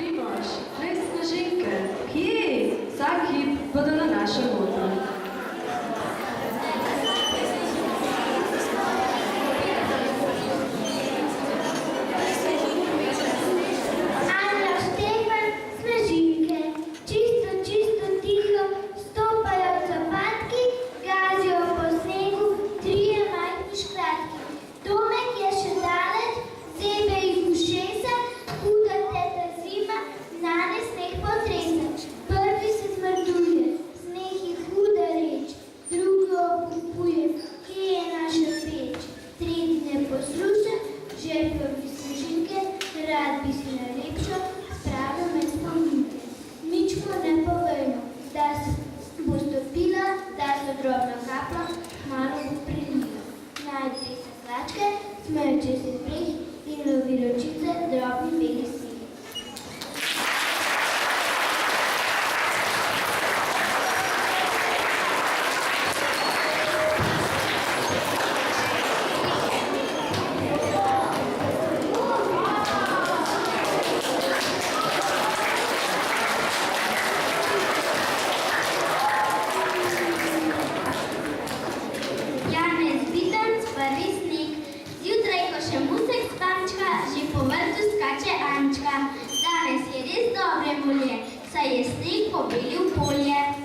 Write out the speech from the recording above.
Primož, res snežinke, kje? Vsak hip bodo na našem odru. Anna Štefan, snežinke, čisto tiho, stopajo zapatki, gazijo po snegu, trije majhni škratki. Domek je še daleč, zebe jih ušesa, huda teta zima, nane sneg potresa. Prvi se zmrduje, sneg je huda reč, drugi obkupuje, kje je naša peč. Tretji ne posluša, žepljovi snežinke, rad bi si nalepšal, spravil med spominke. Ničko ne povejmo, da se bo stopila, da so drobno kaplo, malo bo prilila. Najprej se hlačke, smejoče se preh in lovi ročice drobni beli sneg. Janez Vidant, prvi sneg. Zjutraj, ko še musek spančka, že po vrtu skače Ančka. Danes je res dobre volje, saj je sneg pobelil polje.